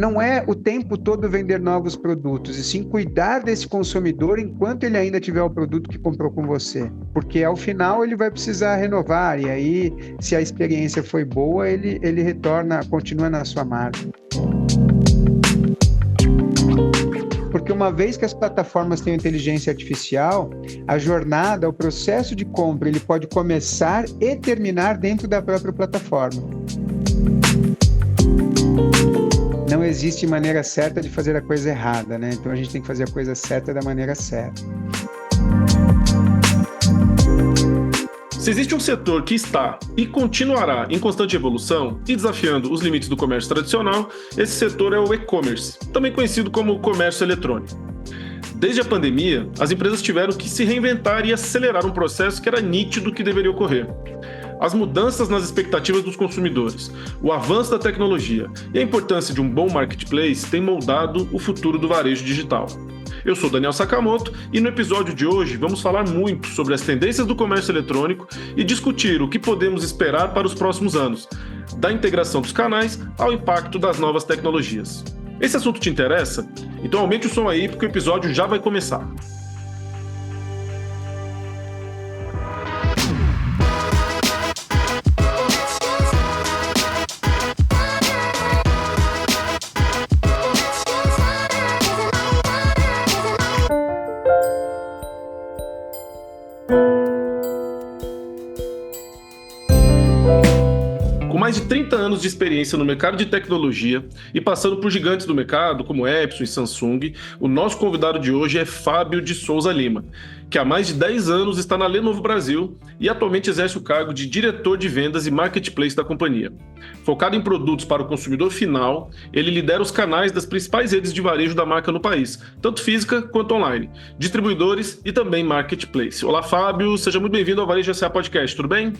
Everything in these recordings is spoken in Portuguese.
não é o tempo todo vender novos produtos, e sim cuidar desse consumidor enquanto ele ainda tiver o produto que comprou com você. Porque ao final ele vai precisar renovar, e aí, se a experiência foi boa, ele retorna, continua na sua marca. Porque uma vez que as plataformas têm inteligência artificial, a jornada, o processo de compra, ele pode começar e terminar dentro da própria plataforma. Não existe maneira certa de fazer a coisa errada, né? Então a gente tem que fazer a coisa certa da maneira certa. Se existe um setor que está e continuará em constante evolução e desafiando os limites do comércio tradicional, esse setor é o e-commerce, também conhecido como comércio eletrônico. Desde a pandemia, as empresas tiveram que se reinventar e acelerar um processo que era nítido que deveria ocorrer. As mudanças nas expectativas dos consumidores, o avanço da tecnologia e a importância de um bom marketplace têm moldado o futuro do varejo digital. Eu sou Daniel Sakamoto e no episódio de hoje vamos falar muito sobre as tendências do comércio eletrônico e discutir o que podemos esperar para os próximos anos, da integração dos canais ao impacto das novas tecnologias. Esse assunto te interessa? Então aumente o som aí porque o episódio já vai começar. Com mais de 30 anos de experiência no mercado de tecnologia e passando por gigantes do mercado como Epson e Samsung, o nosso convidado de hoje é Fábio de Souza Lima, que há mais de 10 anos está na Lenovo Brasil e atualmente exerce o cargo de diretor de vendas e marketplace da companhia. Focado em produtos para o consumidor final, ele lidera os canais das principais redes de varejo da marca no país, tanto física quanto online, distribuidores e também marketplace. Olá, Fábio, seja muito bem-vindo ao Varejo SA Podcast, tudo bem?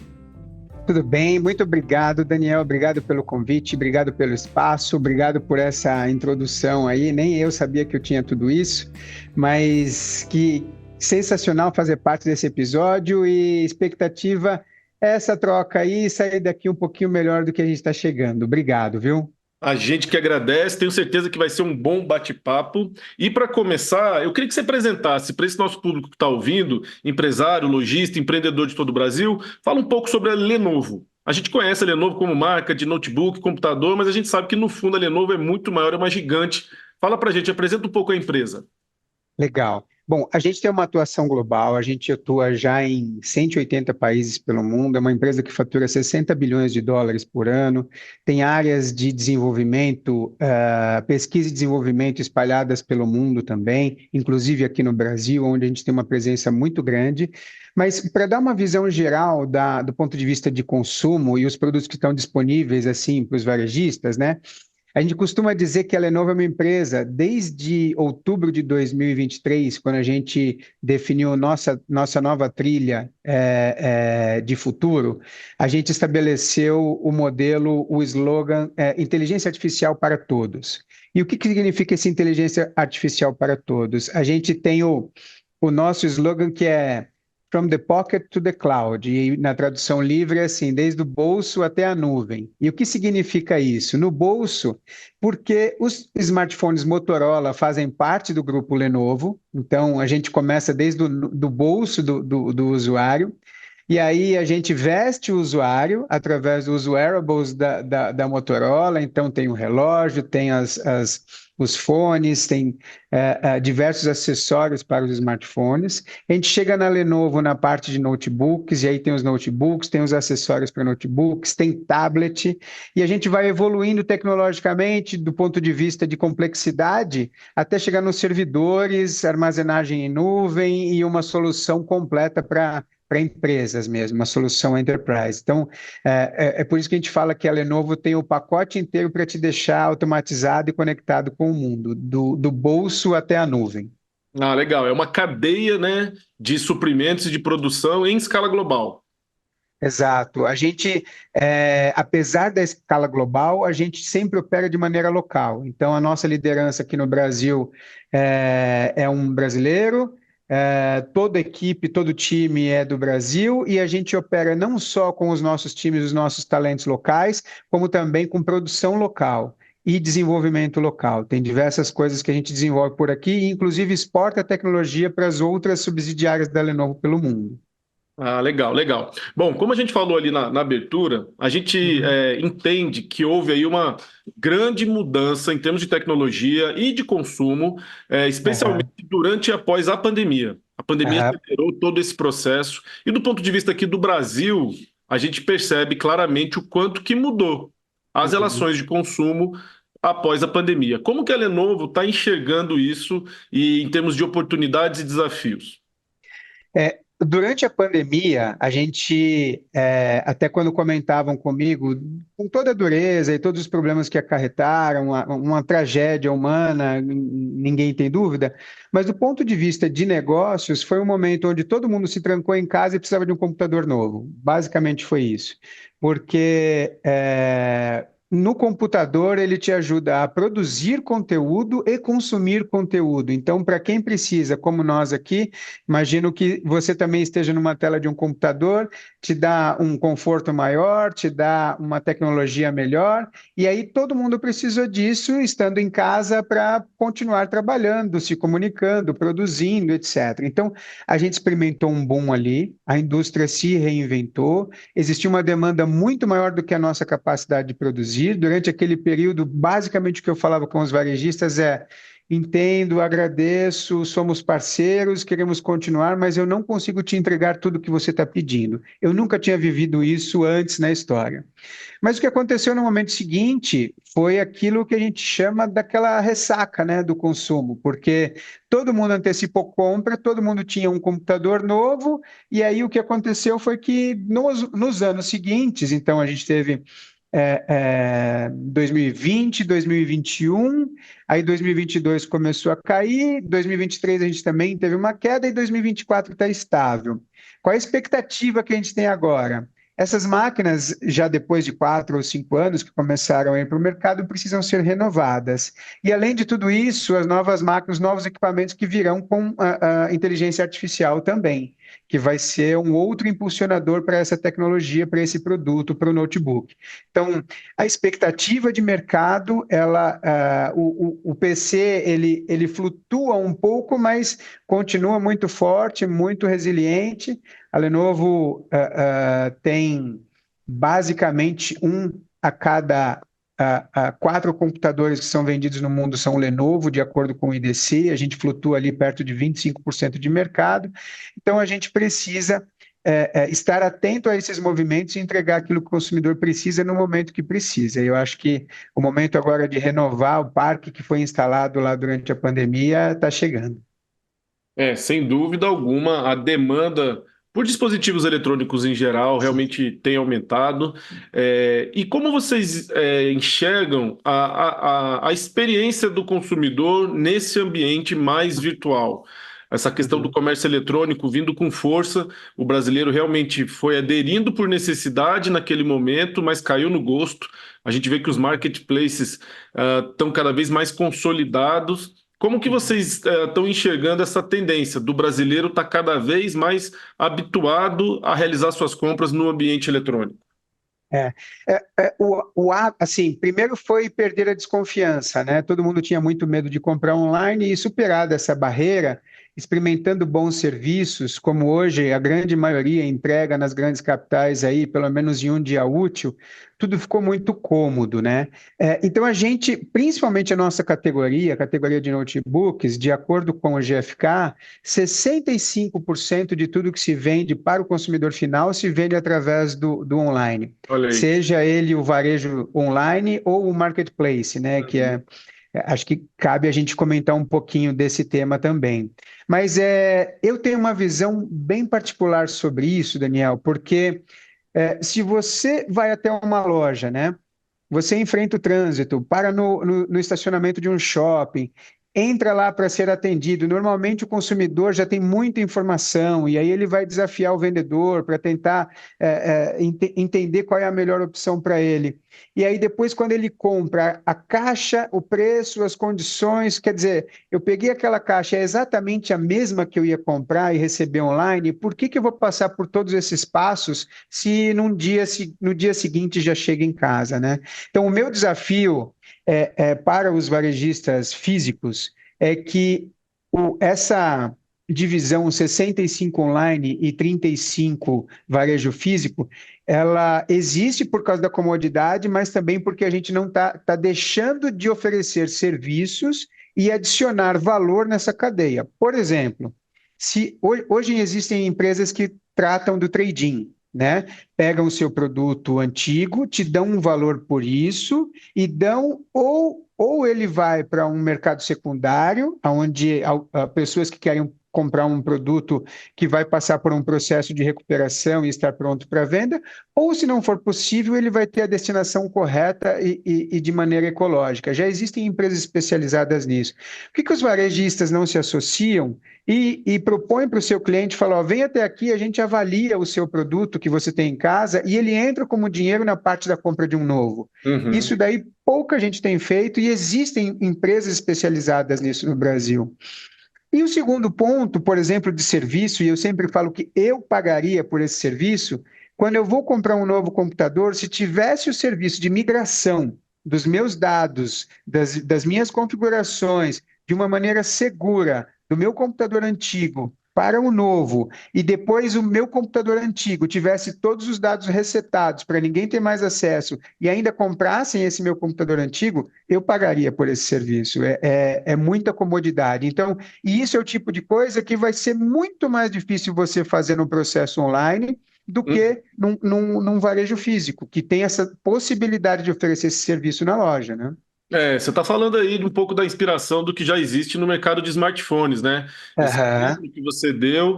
Tudo bem, muito obrigado, Daniel, obrigado pelo convite, obrigado pelo espaço, obrigado por essa introdução aí, nem eu sabia que eu tinha tudo isso, mas que sensacional fazer parte desse episódio e expectativa é essa troca aí e sair daqui um pouquinho melhor do que a gente está chegando. Obrigado, viu? A gente que agradece, tenho certeza que vai ser um bom bate-papo. E para começar, eu queria que você apresentasse para esse nosso público que está ouvindo, empresário, lojista, empreendedor de todo o Brasil, fala um pouco sobre a Lenovo. A gente conhece a Lenovo como marca de notebook, computador, mas a gente sabe que no fundo a Lenovo é muito maior, é uma gigante. Fala para a gente, apresenta um pouco a empresa. Legal. Bom, a gente tem uma atuação global, a gente atua já em 180 países pelo mundo, é uma empresa que fatura 60 bilhões de dólares por ano, tem áreas de desenvolvimento, pesquisa e desenvolvimento espalhadas pelo mundo também, inclusive aqui no Brasil, onde a gente tem uma presença muito grande. Mas para dar uma visão geral do ponto de vista de consumo e os produtos que estão disponíveis assim para os varejistas, né? A gente costuma dizer que a Lenovo é uma empresa, desde outubro de 2023, quando a gente definiu nossa nova trilha de futuro, a gente estabeleceu o modelo, o slogan Inteligência Artificial para Todos. E o que significa essa inteligência artificial para todos? A gente tem o nosso slogan que é From the pocket to the cloud, e na tradução livre é assim, desde o bolso até a nuvem. E o que significa isso? No bolso, porque os smartphones Motorola fazem parte do grupo Lenovo, então a gente começa desde do bolso do usuário, e aí a gente veste o usuário através dos wearables da Motorola, então tem o relógio, tem os fones, tem diversos acessórios para os smartphones. A gente chega na Lenovo na parte de notebooks, e aí tem os notebooks, tem os acessórios para notebooks, tem tablet, e a gente vai evoluindo tecnologicamente do ponto de vista de complexidade até chegar nos servidores, armazenagem em nuvem e uma solução completa para empresas mesmo, uma solução enterprise. Então, é por isso que a gente fala que a Lenovo tem o pacote inteiro para te deixar automatizado e conectado com o mundo, do bolso até a nuvem. Ah, legal. É uma cadeia, né, de suprimentos e de produção em escala global. Exato. A gente, apesar da escala global, a gente sempre opera de maneira local. Então, a nossa liderança aqui no Brasil é um brasileiro, toda equipe, todo time é do Brasil, e a gente opera não só com os nossos times, os nossos talentos locais, como também com produção local. e desenvolvimento local. Tem diversas coisas que a gente desenvolve por aqui, e inclusive exporta a tecnologia para as outras subsidiárias da Lenovo pelo mundo. Ah, legal, legal. Bom, como a gente falou ali na abertura, a gente Uhum. entende que houve aí uma grande mudança em termos de tecnologia e de consumo, especialmente Aham, durante e após a pandemia. A pandemia aham. acelerou todo esse processo e do ponto de vista aqui do Brasil, a gente percebe claramente o quanto que mudou as Uhum. relações de consumo após a pandemia. Como que a Lenovo está enxergando isso e em termos de oportunidades e desafios? Durante a pandemia, a gente, até quando comentavam comigo, com toda a dureza e todos os problemas que acarretaram, uma tragédia humana, ninguém tem dúvida, mas do ponto de vista de negócios, foi um momento onde todo mundo se trancou em casa e precisava de um computador novo. Basicamente foi isso. Porque no computador ele te ajuda a produzir conteúdo e consumir conteúdo. Então, para quem precisa, como nós aqui, imagino que você também esteja numa tela de um computador, te dá um conforto maior, te dá uma tecnologia melhor, e aí todo mundo precisa disso estando em casa para continuar trabalhando, se comunicando, produzindo, etc. Então, a gente experimentou um boom ali, a indústria se reinventou, existia uma demanda muito maior do que a nossa capacidade de produzir. Durante aquele período, basicamente o que eu falava com os varejistas é: entendo, agradeço, somos parceiros, queremos continuar, mas eu não consigo te entregar tudo o que você está pedindo. Eu nunca tinha vivido isso antes na história. Mas o que aconteceu no momento seguinte foi aquilo que a gente chama daquela ressaca, né, do consumo, porque todo mundo antecipou compra, todo mundo tinha um computador novo, e aí o que aconteceu foi que nos anos seguintes, então a gente teve 2020, 2021, aí 2022 começou a cair, 2023 a gente também teve uma queda e 2024 está estável. Qual a expectativa que a gente tem agora? Essas máquinas, já depois de 4 ou 5 anos que começaram a ir para o mercado, precisam ser renovadas. E, além de tudo isso, as novas máquinas, novos equipamentos que virão com a inteligência artificial também, que vai ser um outro impulsionador para essa tecnologia, para esse produto, para o notebook. Então, a expectativa de mercado, o PC, ele flutua um pouco, mas continua muito forte, muito resiliente. A Lenovo tem basicamente um a cada 4 computadores que são vendidos no mundo são Lenovo, de acordo com o IDC. A gente flutua ali perto de 25% de mercado. Então, a gente precisa estar atento a esses movimentos e entregar aquilo que o consumidor precisa no momento que precisa. Eu acho que o momento agora de renovar o parque que foi instalado lá durante a pandemia está chegando. Sem dúvida alguma, a demanda por dispositivos eletrônicos em geral realmente tem aumentado. E como vocês enxergam a experiência do consumidor nesse ambiente mais virtual? Essa questão do Uhum. comércio eletrônico vindo com força, o brasileiro realmente foi aderindo por necessidade naquele momento, mas caiu no gosto. A gente vê que os marketplaces estão cada vez mais consolidados. Como que Uhum. vocês estão enxergando essa tendência do brasileiro estar cada vez mais habituado a realizar suas compras no ambiente eletrônico? É, assim, primeiro foi perder a desconfiança, né? Todo mundo tinha muito medo de comprar online e superada essa barreira, experimentando bons serviços, como hoje a grande maioria entrega nas grandes capitais aí, pelo menos em um dia útil, tudo ficou muito cômodo, né? Então a gente, principalmente a nossa categoria, a categoria de notebooks, de acordo com o GfK, 65% de tudo que se vende para o consumidor final se vende através do online, Olha aí. seja ele o varejo online ou o marketplace, né? Uhum. Acho que cabe a gente comentar um pouquinho desse tema também. Mas eu tenho uma visão bem particular sobre isso, Daniel, porque se você vai até uma loja, né? Você enfrenta o trânsito, para no estacionamento de um shopping, entra lá para ser atendido. Normalmente o consumidor já tem muita informação e aí ele vai desafiar o vendedor para tentar entender qual é a melhor opção para ele. E aí depois, quando ele compra a caixa, o preço, as condições, quer dizer, eu peguei aquela caixa, é exatamente a mesma que eu ia comprar e receber online, por que que eu vou passar por todos esses passos se no dia seguinte já chega em casa, né? Então, o meu desafio para os varejistas físicos é que essa divisão 65 online e 35 varejo físico, ela existe por causa da comodidade, mas também porque a gente não tá deixando de oferecer serviços e adicionar valor nessa cadeia. Por exemplo, se hoje existem empresas que tratam do trade-in, né? Pegam o seu produto antigo, te dão um valor por isso e dão ou ele vai para um mercado secundário, onde pessoas que querem comprar um produto que vai passar por um processo de recuperação e estar pronto para venda, ou se não for possível, ele vai ter a destinação correta e de maneira ecológica. Já existem empresas especializadas nisso. Por que os varejistas não se associam e propõem para o seu cliente, falar, ó, vem até aqui, a gente avalia o seu produto que você tem em casa e ele entra como dinheiro na parte da compra de um novo. Uhum. Isso daí pouca gente tem feito e existem empresas especializadas nisso no Brasil. E o segundo ponto, por exemplo, de serviço, e eu sempre falo que eu pagaria por esse serviço, quando eu vou comprar um novo computador, se tivesse o serviço de migração dos meus dados, das minhas configurações, de uma maneira segura, do meu computador antigo para o novo, e depois o meu computador antigo tivesse todos os dados resetados para ninguém ter mais acesso, e ainda comprassem esse meu computador antigo, eu pagaria por esse serviço. É muita comodidade. Então, e isso é o tipo de coisa que vai ser muito mais difícil você fazer no processo online do que num varejo físico, que tem essa possibilidade de oferecer esse serviço na loja, né? Você está falando aí de um pouco da inspiração do que já existe no mercado de smartphones, né? Esse Aham, exemplo que você deu,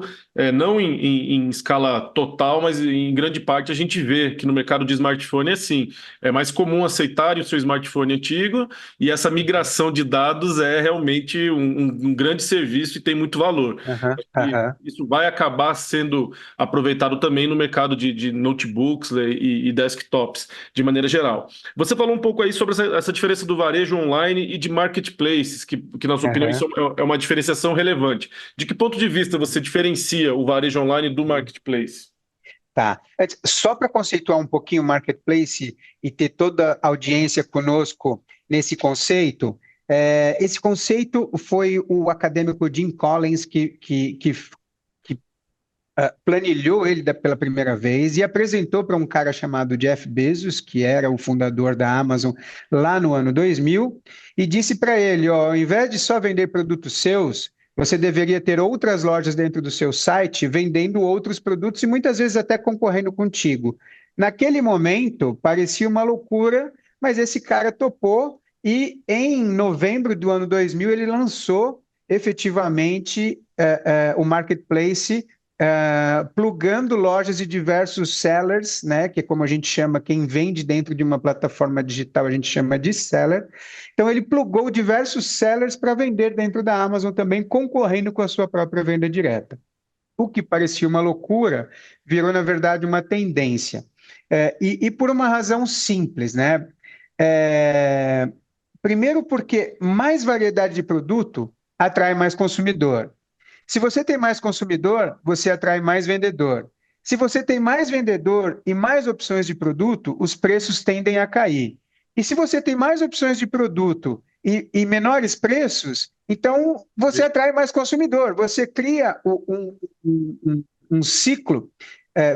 não em escala total, mas em grande parte a gente vê que no mercado de smartphone é assim, é mais comum aceitarem o seu smartphone antigo e essa migração de dados é realmente um grande serviço e tem muito valor. aham, E aham, isso vai acabar sendo aproveitado também no mercado de notebooks, né, e desktops, de maneira geral. Você falou um pouco aí sobre essa diferença do varejo online e de marketplaces, que na sua opinião, isso aham. é uma diferenciação relevante. De que ponto de vista você diferencia o varejo online do marketplace? Tá. Só para conceituar um pouquinho o marketplace e ter toda a audiência conosco nesse conceito, esse conceito foi o acadêmico Jim Collins que planilhou ele pela primeira vez e apresentou para um cara chamado Jeff Bezos, que era o fundador da Amazon lá no ano 2000, e disse para ele, ó, ao invés de só vender produtos seus, você deveria ter outras lojas dentro do seu site vendendo outros produtos e muitas vezes até concorrendo contigo. Naquele momento, parecia uma loucura, mas esse cara topou e em novembro do ano 2000 ele lançou efetivamente o marketplace plugando lojas de diversos sellers, né, que é como a gente chama, quem vende dentro de uma plataforma digital, a gente chama de seller. Então, ele plugou diversos sellers para vender dentro da Amazon também, concorrendo com a sua própria venda direta. O que parecia uma loucura, virou, na verdade, uma tendência. E por uma razão simples, né? É, primeiro, porque mais variedade de produto atrai mais consumidor. Se você tem mais consumidor, você atrai mais vendedor. Se você tem mais vendedor e mais opções de produto, os preços tendem a cair. E se você tem mais opções de produto e menores preços, então você atrai mais consumidor. Você cria um ciclo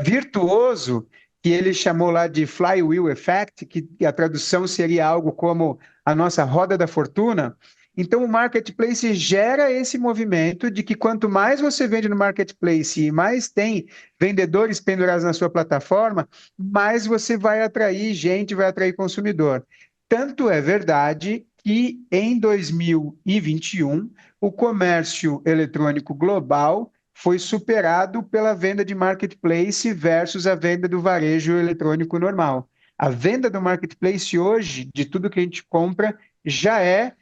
virtuoso que ele chamou lá de flywheel effect, que a tradução seria algo como a nossa roda da fortuna. Então, o marketplace gera esse movimento de que quanto mais você vende no marketplace e mais tem vendedores pendurados na sua plataforma, mais você vai atrair gente, vai atrair consumidor. Tanto é verdade que em 2021 o comércio eletrônico global foi superado pela venda de marketplace versus a venda do varejo eletrônico normal. A venda do marketplace hoje, de tudo que a gente compra, já é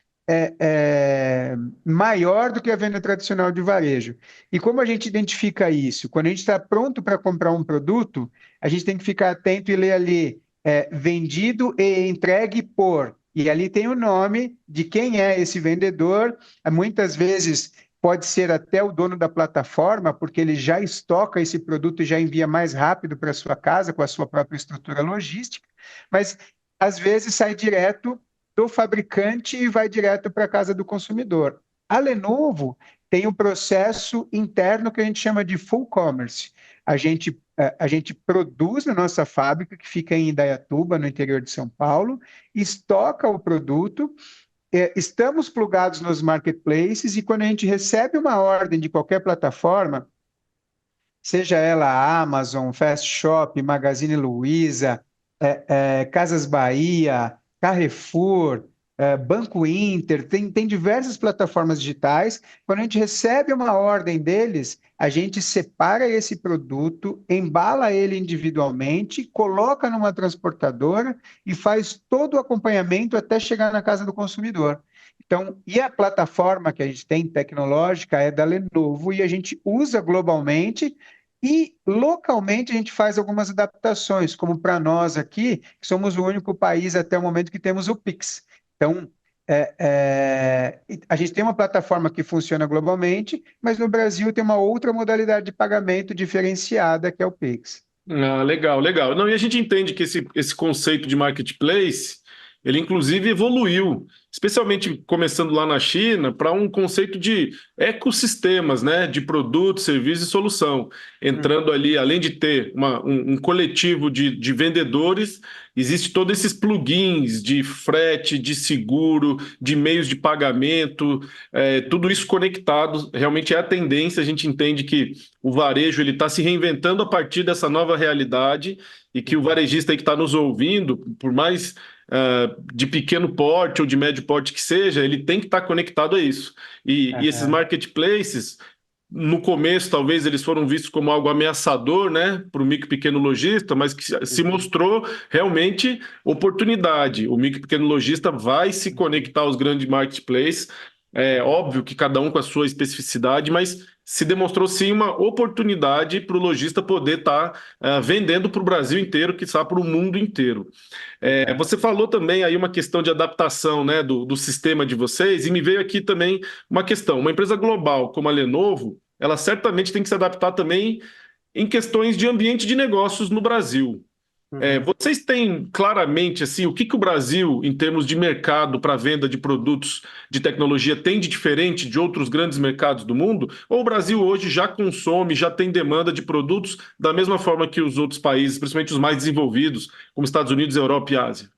maior do que a venda tradicional de varejo. E como a gente identifica isso? Quando a gente está pronto para comprar um produto, a gente tem que ficar atento e ler ali vendido e entregue por. E ali tem o nome de quem é esse vendedor. Muitas vezes pode ser até o dono da plataforma, porque ele já estoca esse produto e já envia mais rápido para sua casa com a sua própria estrutura logística. Mas às vezes sai direto do fabricante e vai direto para a casa do consumidor. A Lenovo tem um processo interno que a gente chama de full commerce. A gente produz na nossa fábrica, que fica em Indaiatuba, no interior de São Paulo, estoca o produto, estamos plugados nos marketplaces e quando a gente recebe uma ordem de qualquer plataforma, seja ela a Amazon, Fast Shop, Magazine Luiza, Casas Bahia, Carrefour, Banco Inter, tem diversas plataformas digitais. Quando a gente recebe uma ordem deles, a gente separa esse produto, embala ele individualmente, coloca numa transportadora e faz todo o acompanhamento até chegar na casa do consumidor. Então, e a plataforma que a gente tem tecnológica é da Lenovo e a gente usa globalmente e localmente a gente faz algumas adaptações, como para nós aqui, que somos o único país até o momento que temos o Pix. Então, a gente tem uma plataforma que funciona globalmente, mas no Brasil tem uma outra modalidade de pagamento diferenciada, que é o Pix. Ah, legal, legal. Não, e a gente entende que esse conceito de marketplace, ele inclusive evoluiu, especialmente começando lá na China, para um conceito de ecossistemas, né, de produto, serviço e solução. Entrando ali, além de ter um coletivo de vendedores, existe todos esses plugins de frete, de seguro, de meios de pagamento, tudo isso conectado. Realmente é a tendência, a gente entende que o varejo ele está se reinventando a partir dessa nova realidade e que o varejista aí que está nos ouvindo, por mais de pequeno porte ou de médio porte que seja, ele tem que estar conectado a isso. E esses marketplaces, no começo, talvez eles foram vistos como algo ameaçador, né, para o micro e pequeno lojista, mas que se mostrou realmente oportunidade. O micro e pequeno lojista vai se conectar aos grandes marketplaces. É óbvio que cada um com a sua especificidade, mas se demonstrou sim uma oportunidade para o lojista poder estar vendendo para o Brasil inteiro, quiçá para o mundo inteiro. Você falou também aí uma questão de adaptação, né, do sistema de vocês, e me veio aqui também uma questão. Uma empresa global como a Lenovo, ela certamente tem que se adaptar também em questões de ambiente de negócios no Brasil. Vocês têm claramente assim, o que o Brasil, em termos de mercado para venda de produtos de tecnologia, tem de diferente de outros grandes mercados do mundo? Ou o Brasil hoje já consome, já tem demanda de produtos da mesma forma que os outros países, principalmente os mais desenvolvidos, como Estados Unidos, Europa e Ásia?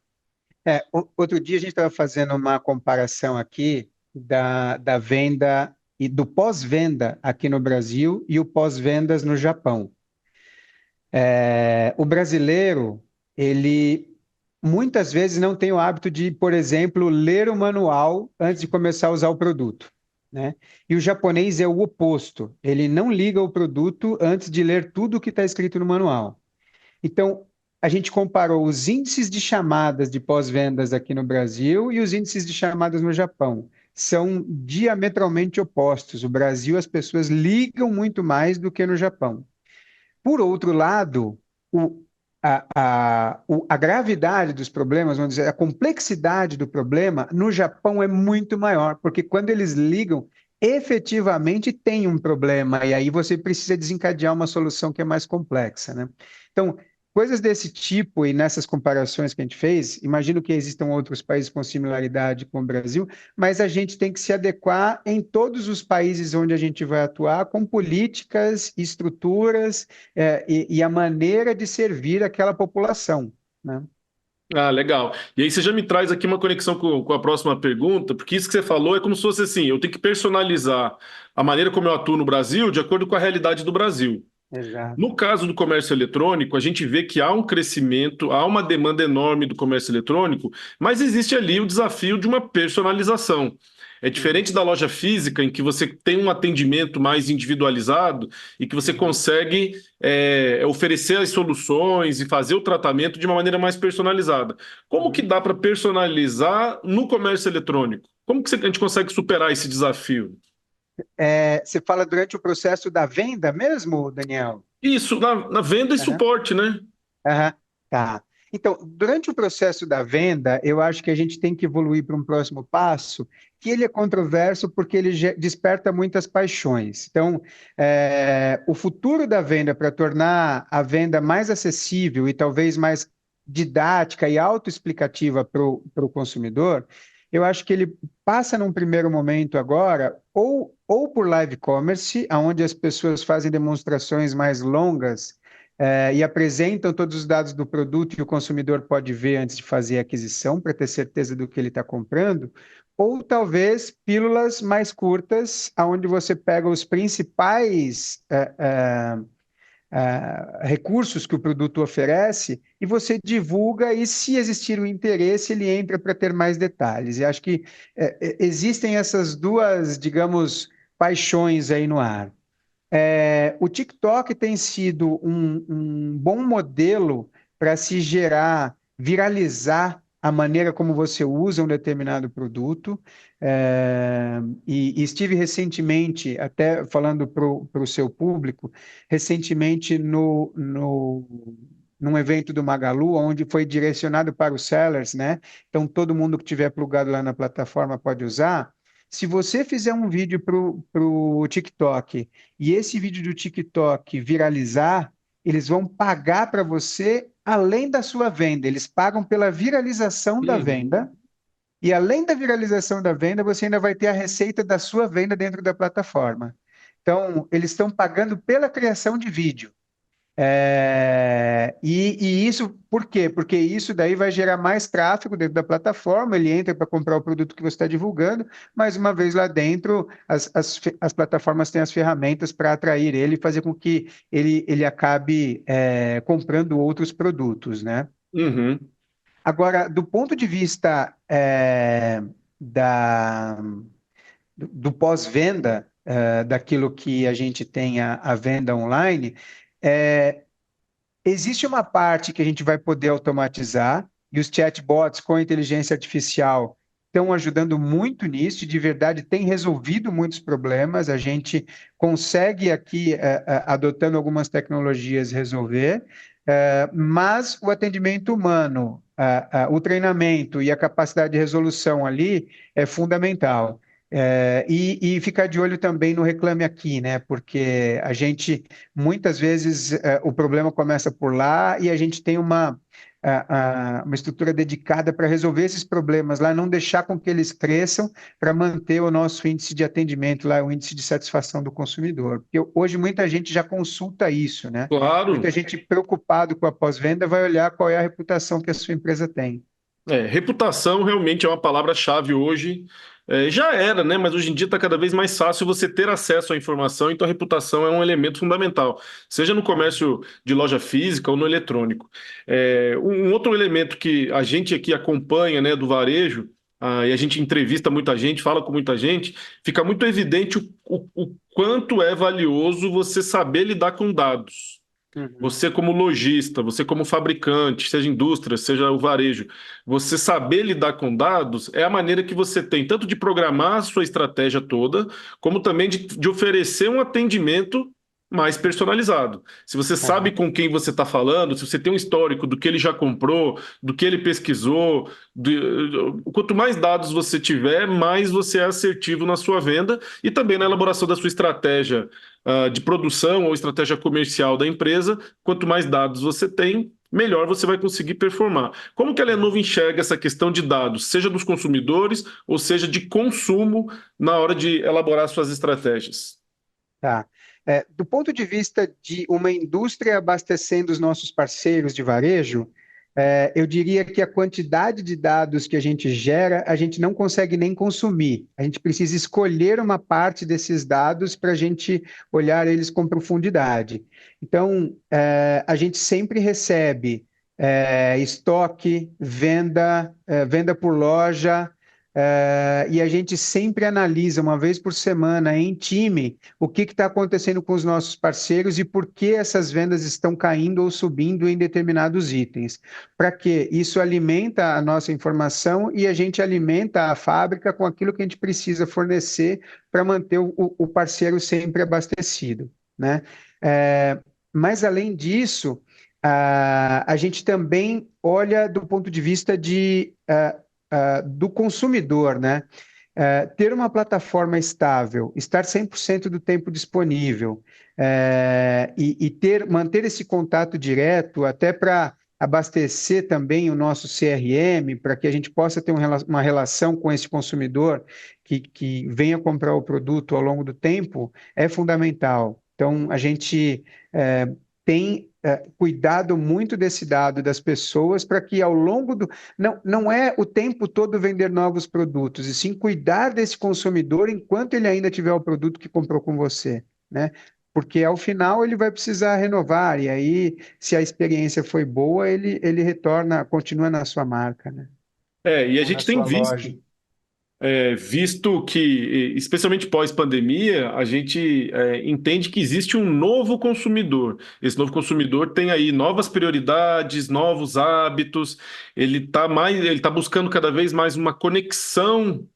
Outro dia a gente estava fazendo uma comparação aqui da venda e do pós-venda aqui no Brasil e o pós-vendas no Japão. O brasileiro, ele muitas vezes não tem o hábito de, por exemplo, ler o manual antes de começar a usar o produto, né? E o japonês é o oposto, ele não liga o produto antes de ler tudo o que está escrito no manual. Então, a gente comparou os índices de chamadas de pós-vendas aqui no Brasil e os índices de chamadas no Japão. São diametralmente opostos. O Brasil, as pessoas ligam muito mais do que no Japão. Por outro lado, a gravidade dos problemas, vamos dizer, a complexidade do problema no Japão é muito maior, porque quando eles ligam, efetivamente tem um problema, e aí você precisa desencadear uma solução que é mais complexa, né? Então, coisas desse tipo e nessas comparações que a gente fez, imagino que existam outros países com similaridade com o Brasil, mas a gente tem que se adequar em todos os países onde a gente vai atuar com políticas, estruturas e a maneira de servir aquela população, né? Ah, legal. E aí você já me traz aqui uma conexão com a próxima pergunta, porque isso que você falou é como se fosse assim, eu tenho que personalizar a maneira como eu atuo no Brasil de acordo com a realidade do Brasil. Exato. No caso do comércio eletrônico, a gente vê que há um crescimento, há uma demanda enorme do comércio eletrônico, mas existe ali o desafio de uma personalização. É diferente da loja física, em que você tem um atendimento mais individualizado e que você consegue oferecer as soluções e fazer o tratamento de uma maneira mais personalizada. Como que dá para personalizar no comércio eletrônico? Como que a gente consegue superar esse desafio? Você fala durante o processo da venda mesmo, Daniel? Isso, na venda e Aham. suporte, né? Aham, tá. Então, durante o processo da venda, eu acho que a gente tem que evoluir para um próximo passo, que ele é controverso porque ele desperta muitas paixões. Então, o futuro da venda para tornar a venda mais acessível e talvez mais didática e autoexplicativa para o consumidor, eu acho que ele passa num primeiro momento agora, ou por live commerce, onde as pessoas fazem demonstrações mais longas e apresentam todos os dados do produto e o consumidor pode ver antes de fazer a aquisição, para ter certeza do que ele está comprando, ou talvez pílulas mais curtas, onde você pega os principais recursos que o produto oferece e você divulga, e se existir um interesse, ele entra para ter mais detalhes. E acho que existem essas duas, digamos, paixões aí no ar. O TikTok tem sido um bom modelo para se gerar, viralizar a maneira como você usa um determinado produto. E estive recentemente, até falando para o seu público, recentemente num evento do Magalu, onde foi direcionado para os sellers, né? Então, todo mundo que tiver plugado lá na plataforma pode usar. Se você fizer um vídeo para o TikTok e esse vídeo do TikTok viralizar, eles vão pagar para você além da sua venda. Eles pagam pela viralização da Uhum. venda. E além da viralização da venda, você ainda vai ter a receita da sua venda dentro da plataforma. Então, eles estão pagando pela criação de vídeo. E isso por quê? Porque isso daí vai gerar mais tráfego dentro da plataforma, ele entra para comprar o produto que você está divulgando, mas uma vez lá dentro, as plataformas têm as ferramentas para atrair ele e fazer com que ele acabe comprando outros produtos, né? Uhum. Agora, do ponto de vista da, do pós-venda, daquilo que a gente tem a venda online, é, existe uma parte que a gente vai poder automatizar, e os chatbots com inteligência artificial estão ajudando muito nisso, e de verdade tem resolvido muitos problemas. A gente consegue aqui, adotando algumas tecnologias, resolver, mas o atendimento humano, o treinamento e a capacidade de resolução ali é fundamental. E ficar de olho também no Reclame Aqui, né? Porque a gente muitas vezes o problema começa por lá e a gente tem uma estrutura dedicada para resolver esses problemas lá, não deixar com que eles cresçam para manter o nosso índice de atendimento lá, o índice de satisfação do consumidor. Porque hoje muita gente já consulta isso, né? Muita Claro. gente preocupado com a pós-venda vai olhar qual é a reputação que a sua empresa tem. Reputação realmente é uma palavra-chave hoje. Já era, né? Mas hoje em dia está cada vez mais fácil você ter acesso à informação, então a reputação é um elemento fundamental, seja no comércio de loja física ou no eletrônico. Um outro elemento que a gente aqui acompanha, né, do varejo, e a gente entrevista muita gente, fala com muita gente, fica muito evidente o quanto é valioso você saber lidar com dados. Uhum. Você como lojista, você como fabricante, seja indústria, seja o varejo, você saber lidar com dados é a maneira que você tem tanto de programar a sua estratégia toda, como também de oferecer um atendimento mais personalizado. Se você sabe Aham. com quem você está falando, se você tem um histórico do que ele já comprou, do que ele pesquisou, quanto mais dados você tiver, mais você é assertivo na sua venda e também na elaboração da sua estratégia de produção ou estratégia comercial da empresa. Quanto mais dados você tem, melhor você vai conseguir performar. Como que a Lenovo enxerga essa questão de dados, seja dos consumidores ou seja de consumo na hora de elaborar suas estratégias? Tá. Do ponto de vista de uma indústria abastecendo os nossos parceiros de varejo, eu diria que a quantidade de dados que a gente gera, a gente não consegue nem consumir. A gente precisa escolher uma parte desses dados para a gente olhar eles com profundidade. Então, a gente sempre recebe estoque, venda, venda por loja. E a gente sempre analisa, uma vez por semana, em time, o que está acontecendo com os nossos parceiros e por que essas vendas estão caindo ou subindo em determinados itens. Para quê? Isso alimenta a nossa informação e a gente alimenta a fábrica com aquilo que a gente precisa fornecer para manter o parceiro sempre abastecido, né? Mas, além disso, a gente também olha do ponto de vista do consumidor, né? Ter uma plataforma estável, estar 100% do tempo disponível, manter esse contato direto, até para abastecer também o nosso CRM para que a gente possa ter uma relação com esse consumidor que venha comprar o produto ao longo do tempo, é fundamental. Então, a gente tem cuidado muito desse dado das pessoas para que ao longo do... Não é o tempo todo vender novos produtos, e sim cuidar desse consumidor enquanto ele ainda tiver o produto que comprou com você, né? Porque ao final ele vai precisar renovar, e aí, se a experiência foi boa, ele retorna, continua na sua marca, né? E a Ou na gente tem sua loja. visto que, especialmente pós-pandemia, a gente entende que existe um novo consumidor. Esse novo consumidor tem aí novas prioridades, novos hábitos, ele está buscando cada vez mais uma conexão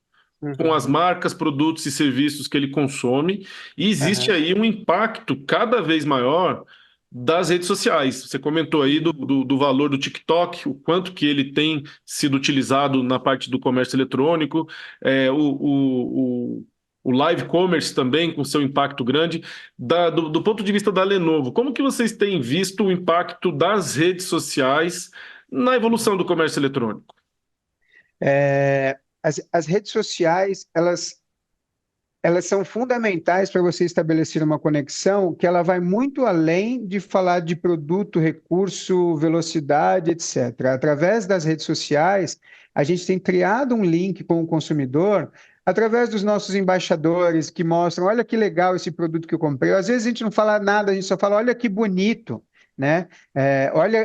com as Uhum. marcas, produtos e serviços que ele consome, e existe Aham. aí um impacto cada vez maior das redes sociais. Você comentou aí do valor do TikTok, o quanto que ele tem sido utilizado na parte do comércio eletrônico, o live commerce também com seu impacto grande. Do ponto de vista da Lenovo, como que vocês têm visto o impacto das redes sociais na evolução do comércio eletrônico? As redes sociais, elas são fundamentais para você estabelecer uma conexão que ela vai muito além de falar de produto, recurso, velocidade, etc. Através das redes sociais, a gente tem criado um link com o consumidor através dos nossos embaixadores que mostram, olha que legal esse produto que eu comprei. Às vezes a gente não fala nada, a gente só fala, olha que bonito, né?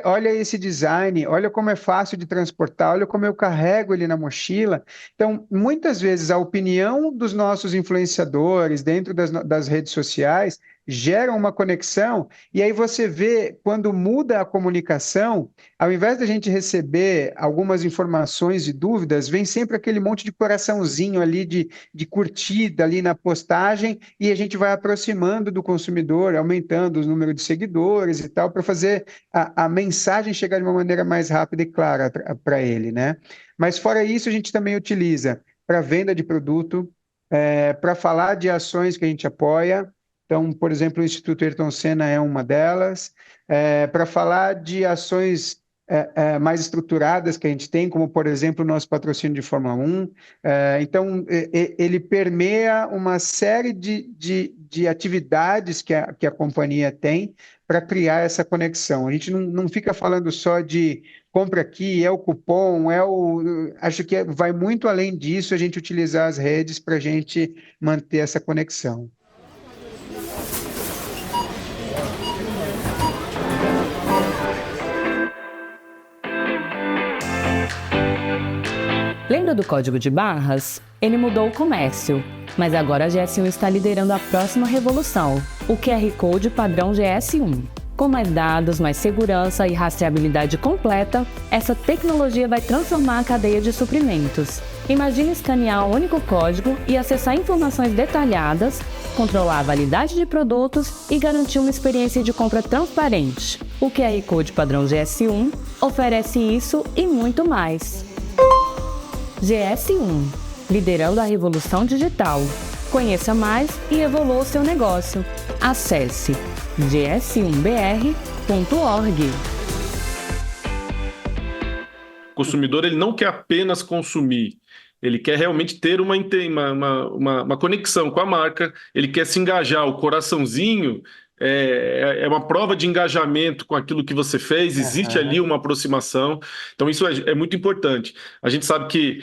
Olha esse design, olha como é fácil de transportar, olha como eu carrego ele na mochila. Então, muitas vezes, a opinião dos nossos influenciadores dentro das redes sociais gera uma conexão, e aí você vê, quando muda a comunicação, ao invés da gente receber algumas informações e dúvidas, vem sempre aquele monte de coraçãozinho ali de curtida ali na postagem, e a gente vai aproximando do consumidor, aumentando o número de seguidores e tal, para fazer a mensagem chegar de uma maneira mais rápida e clara para ele, né? Mas fora isso, a gente também utiliza para venda de produto, para falar de ações que a gente apoia. Então, por exemplo, o Instituto Ayrton Senna é uma delas. Para falar de ações mais estruturadas que a gente tem, como, por exemplo, o nosso patrocínio de Fórmula 1. Então, ele permeia uma série de atividades que a companhia tem para criar essa conexão. A gente não fica falando só de compra aqui, é o cupom, acho que vai muito além disso a gente utilizar as redes para a gente manter essa conexão. Lembra do código de barras? Ele mudou o comércio, mas agora a GS1 está liderando a próxima revolução, o QR Code padrão GS1. Com mais dados, mais segurança e rastreabilidade completa, essa tecnologia vai transformar a cadeia de suprimentos. Imagine escanear um único código e acessar informações detalhadas, controlar a validade de produtos e garantir uma experiência de compra transparente. O QR Code padrão GS1 oferece isso e muito mais. GS1, liderando a revolução digital. Conheça mais e evolua o seu negócio. Acesse gs1br.org. O consumidor ele não quer apenas consumir, ele quer realmente ter uma conexão com a marca, ele quer se engajar. O coraçãozinho é uma prova de engajamento com aquilo que você fez, existe ali Aham. uma aproximação, então isso é muito importante. A gente sabe que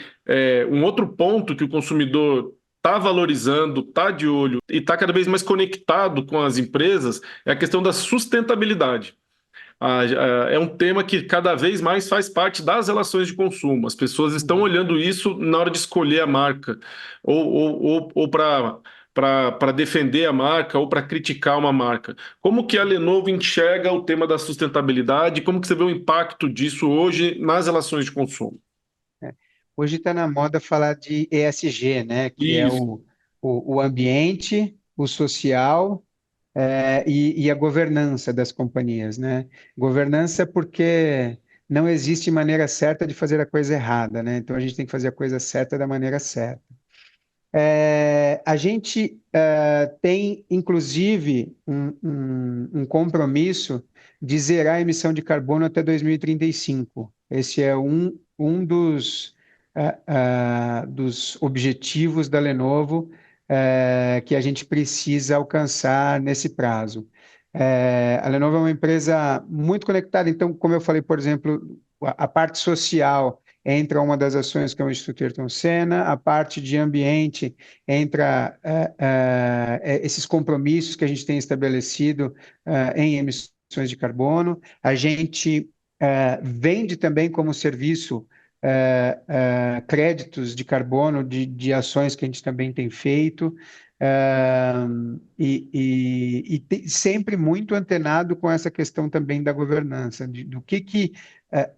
um outro ponto que o consumidor está valorizando, está de olho e está cada vez mais conectado com as empresas é a questão da sustentabilidade. É um tema que cada vez mais faz parte das relações de consumo. As pessoas estão Uhum. olhando isso na hora de escolher a marca, ou para defender a marca, ou para criticar uma marca. Como que a Lenovo enxerga o tema da sustentabilidade? Como que você vê o impacto disso hoje nas relações de consumo? É. Hoje está na moda falar de ESG, né? Que é Isso. o ambiente, o social, e a governança das companhias, né? Governança porque não existe maneira certa de fazer a coisa errada, né? Então a gente tem que fazer a coisa certa da maneira certa. A gente tem, inclusive, um compromisso de zerar a emissão de carbono até 2035. Esse é um dos objetivos da Lenovo, que a gente precisa alcançar nesse prazo. A Lenovo é uma empresa muito conectada, então, como eu falei, por exemplo, a parte social entra uma das ações que é o Instituto Ayrton Senna, a parte de ambiente entra esses compromissos que a gente tem estabelecido em emissões de carbono. A gente vende também como serviço créditos de carbono de ações que a gente também tem feito. Sempre muito antenado com essa questão também da governança,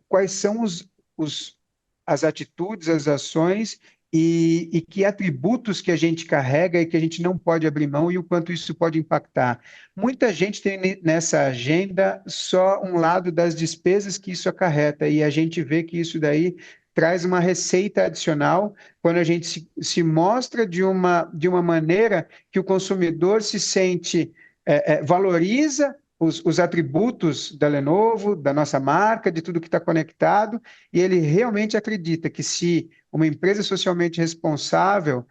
quais são as atitudes, as ações e que atributos que a gente carrega e que a gente não pode abrir mão e o quanto isso pode impactar. Muita gente tem nessa agenda só um lado das despesas que isso acarreta e a gente vê que isso daí traz uma receita adicional quando a gente se mostra de uma maneira que o consumidor se sente, valoriza os atributos da Lenovo, da nossa marca, de tudo que está conectado, e ele realmente acredita que se uma empresa socialmente responsável,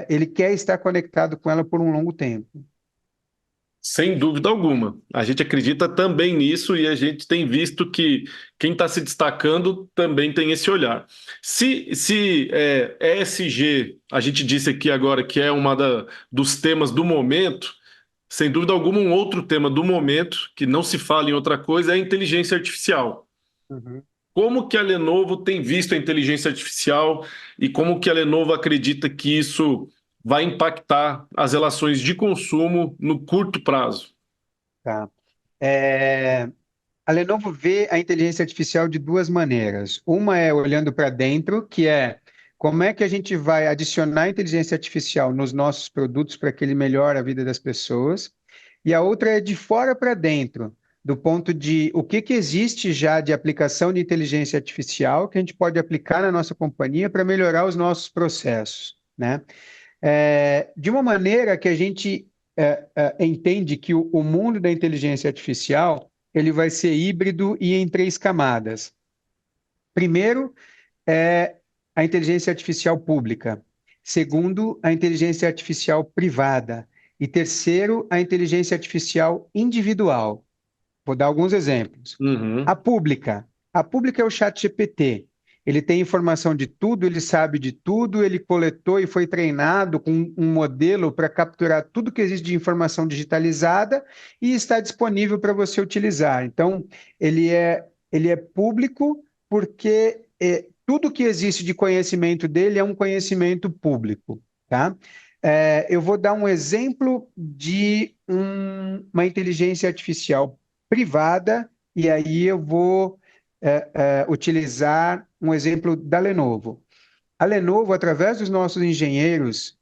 ele quer estar conectado com ela por um longo tempo. Sem dúvida alguma. A gente acredita também nisso e a gente tem visto que quem está se destacando também tem esse olhar. Se ESG, a gente disse aqui agora que é dos temas do momento, sem dúvida alguma, um outro tema do momento, que não se fala em outra coisa, é a inteligência artificial. Uhum. Como que a Lenovo tem visto a inteligência artificial e como que a Lenovo acredita que isso vai impactar as relações de consumo no curto prazo? Tá. A Lenovo vê a inteligência artificial de duas maneiras. Uma é olhando para dentro, que é como é que a gente vai adicionar inteligência artificial nos nossos produtos para que ele melhore a vida das pessoas. E a outra é de fora para dentro, do ponto de o que existe já de aplicação de inteligência artificial que a gente pode aplicar na nossa companhia para melhorar os nossos processos, né? De uma maneira que a gente entende que o mundo da inteligência artificial ele vai ser híbrido e em três camadas. Primeiro, é a inteligência artificial pública. Segundo, a inteligência artificial privada. E terceiro, a inteligência artificial individual. Vou dar alguns exemplos. Uhum. A pública. A pública é o ChatGPT. Ele tem informação de tudo, ele sabe de tudo, ele coletou e foi treinado com um modelo para capturar tudo que existe de informação digitalizada e está disponível para você utilizar. Então, ele é público porque tudo que existe de conhecimento dele é um conhecimento público, tá? Eu vou dar um exemplo de uma inteligência artificial privada e aí eu vou utilizar um exemplo da Lenovo. A Lenovo, através dos nossos engenheiros,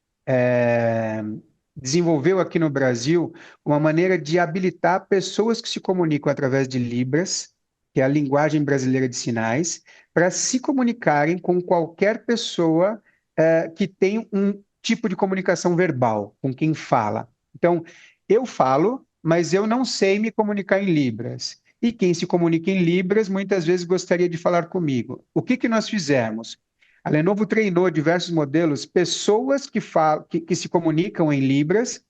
desenvolveu aqui no Brasil uma maneira de habilitar pessoas que se comunicam através de Libras, que é a linguagem brasileira de sinais, para se comunicarem com qualquer pessoa que tem um tipo de comunicação verbal, com quem fala. Então, eu falo, mas eu não sei me comunicar em Libras. E quem se comunica em Libras muitas vezes gostaria de falar comigo. O que nós fizemos? A Lenovo treinou diversos modelos, pessoas que se comunicam em Libras,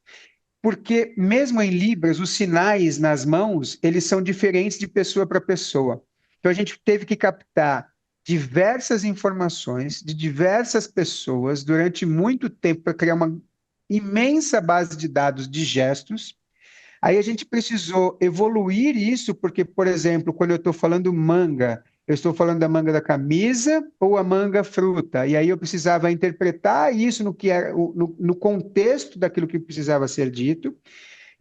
porque mesmo em Libras, os sinais nas mãos, eles são diferentes de pessoa para pessoa. Então a gente teve que captar diversas informações de diversas pessoas durante muito tempo para criar uma imensa base de dados de gestos. Aí a gente precisou evoluir isso, porque, por exemplo, quando eu estou falando manga, eu estou falando da manga da camisa ou a manga fruta. E aí eu precisava interpretar isso no contexto daquilo que precisava ser dito.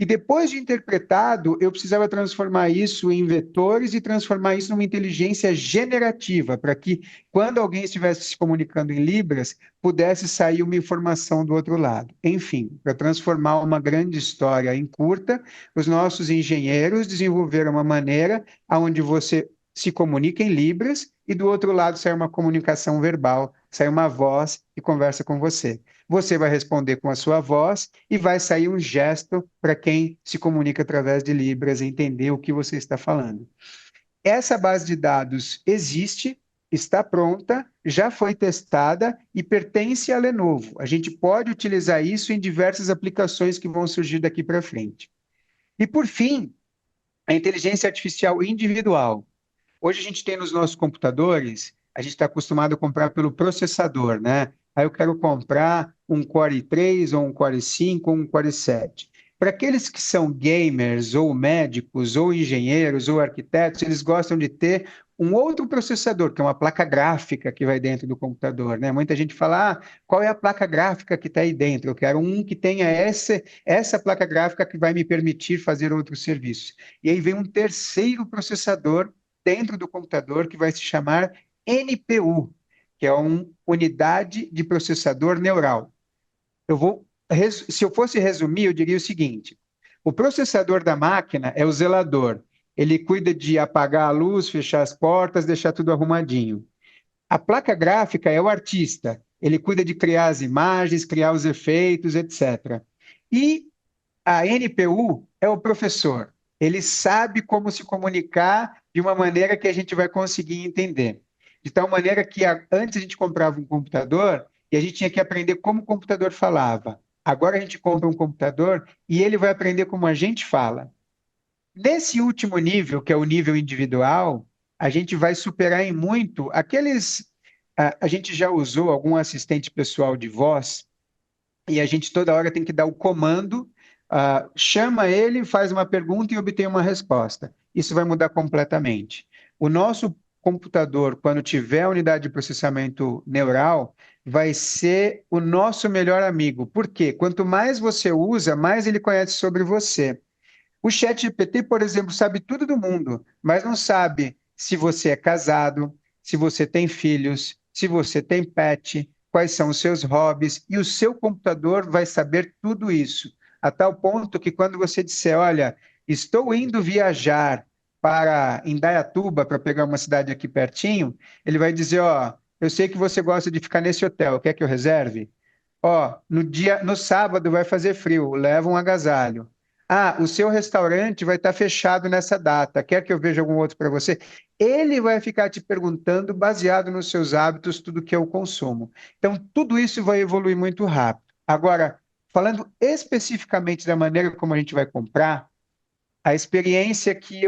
E depois de interpretado, eu precisava transformar isso em vetores e transformar isso numa inteligência generativa, para que, quando alguém estivesse se comunicando em Libras, pudesse sair uma informação do outro lado. Enfim, para transformar uma grande história em curta, os nossos engenheiros desenvolveram uma maneira onde você se comunica em Libras e do outro lado sai uma comunicação verbal sai uma voz e conversa com você. Você vai responder com a sua voz e vai sair um gesto para quem se comunica através de Libras entender o que você está falando. Essa base de dados existe, está pronta, já foi testada e pertence à Lenovo. A gente pode utilizar isso em diversas aplicações que vão surgir daqui para frente. E, por fim, a inteligência artificial individual. Hoje a gente tem nos nossos computadores, a gente está acostumado a comprar pelo processador, né? Aí eu quero comprar um Core i3, ou um Core i5, ou um Core i7. Para aqueles que são gamers, ou médicos, ou engenheiros, ou arquitetos, eles gostam de ter um outro processador, que é uma placa gráfica que vai dentro do computador, né? Muita gente fala, qual é a placa gráfica que está aí dentro? Eu quero um que tenha essa placa gráfica que vai me permitir fazer outros serviços. E aí vem um terceiro processador dentro do computador que vai se chamar NPU, que é uma unidade de processador neural. Se eu fosse resumir, eu diria o seguinte: o processador da máquina é o zelador. Ele cuida de apagar a luz, fechar as portas, deixar tudo arrumadinho. A placa gráfica é o artista. Ele cuida de criar as imagens, criar os efeitos, etc. E a NPU é o professor. Ele sabe como se comunicar de uma maneira que a gente vai conseguir entender. De tal maneira que antes a gente comprava um computador e a gente tinha que aprender como o computador falava. Agora a gente compra um computador e ele vai aprender como a gente fala. Nesse último nível, que é o nível individual, a gente vai superar em muito aqueles. A gente já usou algum assistente pessoal de voz e a gente toda hora tem que dar o comando, chama ele, faz uma pergunta e obtém uma resposta. Isso vai mudar completamente. O nosso computador, quando tiver a unidade de processamento neural, vai ser o nosso melhor amigo. Por quê? Quanto mais você usa, mais ele conhece sobre você. O ChatGPT, por exemplo, sabe tudo do mundo, mas não sabe se você é casado, se você tem filhos, se você tem pet, quais são os seus hobbies, e o seu computador vai saber tudo isso, a tal ponto que quando você disser, olha, estou indo viajar para Indaiatuba, para pegar uma cidade aqui pertinho, ele vai dizer, eu sei que você gosta de ficar nesse hotel, quer que eu reserve? No sábado vai fazer frio, leva um agasalho. O seu restaurante vai estar fechado nessa data. Quer que eu veja algum outro para você? Ele vai ficar te perguntando, baseado nos seus hábitos, tudo que é o consumo. Então, tudo isso vai evoluir muito rápido. Agora, falando especificamente da maneira como a gente vai comprar, a experiência que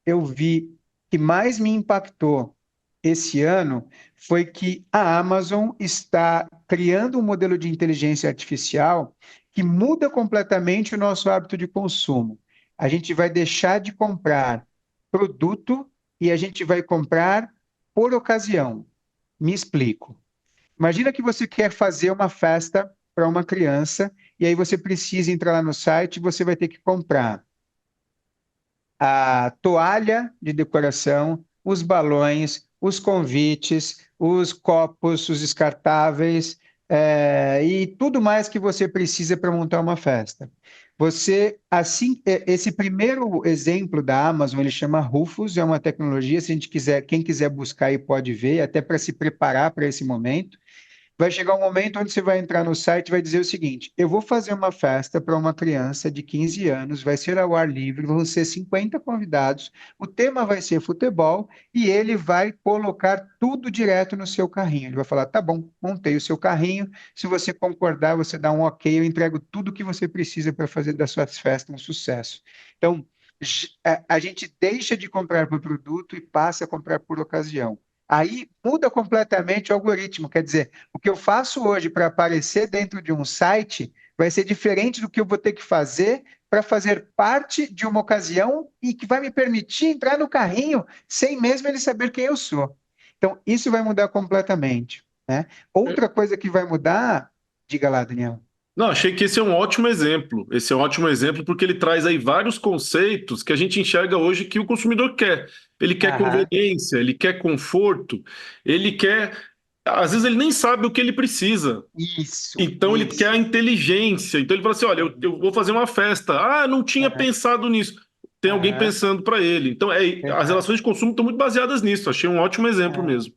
eu vi que mais me impactou esse ano foi que a Amazon está criando um modelo de inteligência artificial que muda completamente o nosso hábito de consumo. A gente vai deixar de comprar produto e a gente vai comprar por ocasião. Me explico. Imagina que você quer fazer uma festa para uma criança e aí você precisa entrar lá no site e você vai ter que comprar a toalha de decoração, os balões, os convites, os copos, os descartáveis, e tudo mais que você precisa para montar uma festa. Esse primeiro exemplo da Amazon, ele chama Rufus, é uma tecnologia, se a gente quiser, quem quiser buscar aí pode ver, até para se preparar para esse momento. Vai chegar um momento onde você vai entrar no site e vai dizer o seguinte: eu vou fazer uma festa para uma criança de 15 anos, vai ser ao ar livre, vão ser 50 convidados, o tema vai ser futebol e ele vai colocar tudo direto no seu carrinho. Ele vai falar, tá bom, montei o seu carrinho, se você concordar, você dá um ok, eu entrego tudo que você precisa para fazer da sua festa um sucesso. Então, a gente deixa de comprar por produto e passa a comprar por ocasião. Aí muda completamente o algoritmo, quer dizer, o que eu faço hoje para aparecer dentro de um site vai ser diferente do que eu vou ter que fazer para fazer parte de uma ocasião e que vai me permitir entrar no carrinho sem mesmo ele saber quem eu sou. Então, isso vai mudar completamente, né? Outra coisa que vai mudar, diga lá, Daniel. Não, achei que esse é um ótimo exemplo. Esse é um ótimo exemplo porque ele traz aí vários conceitos que a gente enxerga hoje que o consumidor quer. Ele quer conveniência, ele quer conforto, ele quer. Às vezes ele nem sabe o que ele precisa. Então ele quer a inteligência. Então ele fala assim: olha, eu vou fazer uma festa. Não tinha pensado nisso. Tem alguém pensando para ele. Então as relações de consumo estão muito baseadas nisso. Achei um ótimo exemplo mesmo.